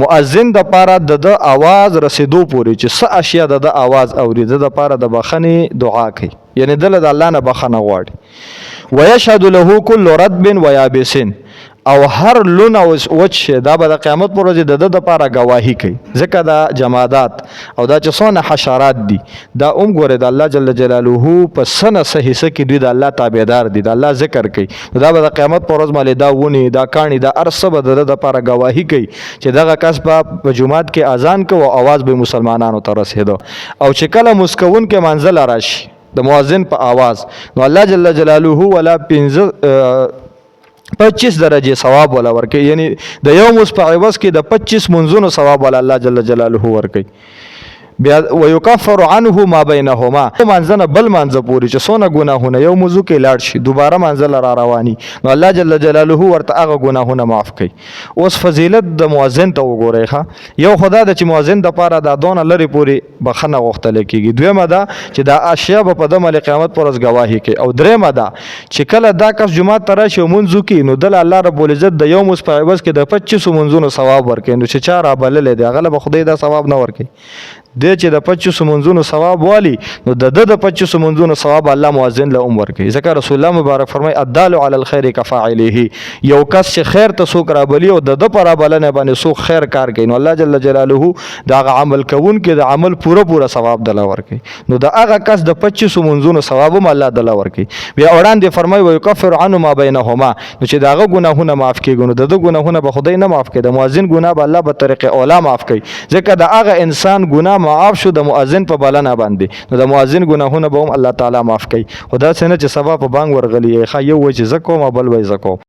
مؤذن د پاره د आवाज رسیدو پورې چې څه اشیاء د आवाज اوري د پاره د بخنی دعا کوي یعنی دل د الله نه بخنه غواړي ويشهد له كل رطب ويابس او هر لون او وچ دا به د قیامت پر ورځ د لپاره گواهی کوي ځکه دا جمادات او دا چې څونه حشرات دي دا ګوره د الله جل جلاله په سنه صحیح کې دوی د الله تابعدار دي د الله ذکر کوي دا به د قیامت پر ورځ مال دا ونی دا کانی دا ارسب د لپاره گواهی کوي چې دغه کس په جمعات کې اذان کوي او आवाज به مسلمانانو ته رسیدو او چې کله مسکون کې منزل راشي د مؤذن په आवाज نو الله جل جلاله ولا 25 درجه ثواب ولا ورکي یعنی د یو مص په عوض کې د 25 منځونو ثواب ولا الله جل جلاله ورکي بیا ويكفر عنه ما بينهما منځنه بل منځ پوری چې سونه ګناهونه یو موضوع کې لاړ شي دوباره منځل را رواني نو الله جل جلاله ورته هغه ګناهونه معاف کوي اوس فضیلت د مؤذن ته وګورئ ښا یو خدا د چې مؤذن د پاره د دونه لري پوری بخنه غوښتل کیږي دویمه دا چې دا اشیاء په د مل قیامت پر ورځ گواهی کوي او دریمه دا چې کله دا کس جمعه تر شي منځو کې نو د الله رب العزت د یو مص په عوض کې د 25 منځونو ثواب ورکړي نو چې چا را بلل دی غلبه خدای دا ثواب نه ورکړي د چې د 25 منځونو ثواب والی نو د 25 منځونو ثواب الله مؤذن له عمر کوي ځکه رسول الله مبارک فرمای الدال علی الخير كفاعله یو کس چې خیر ته سوک را بلی او د پر بلنه باندې سوک خیر کار کوي نو الله جل جلاله دا عمل کوون کې د عمل پوره ثواب دلا ور کوي نو د هغه کس د 25 منځونو ثواب هم الله دلا ور کوي بیا وړاندې فرمای ويكفر عنه ما بينهما نو چې داغه ګناهونه معاف کیږي نو د ګناهونه به خدای نه معاف کوي د مؤذن ګناه به الله په طریقې اوله معاف کوي ځکه د هغه انسان ګناه معاف شو د مؤذن په بلنه باندې نو د مؤذن ګناهونه به هم الله تعالی معاف کوي خدا څنګه چې سبا په بانګ ورغلی ښه یو وجه زکو ما بل وای زکو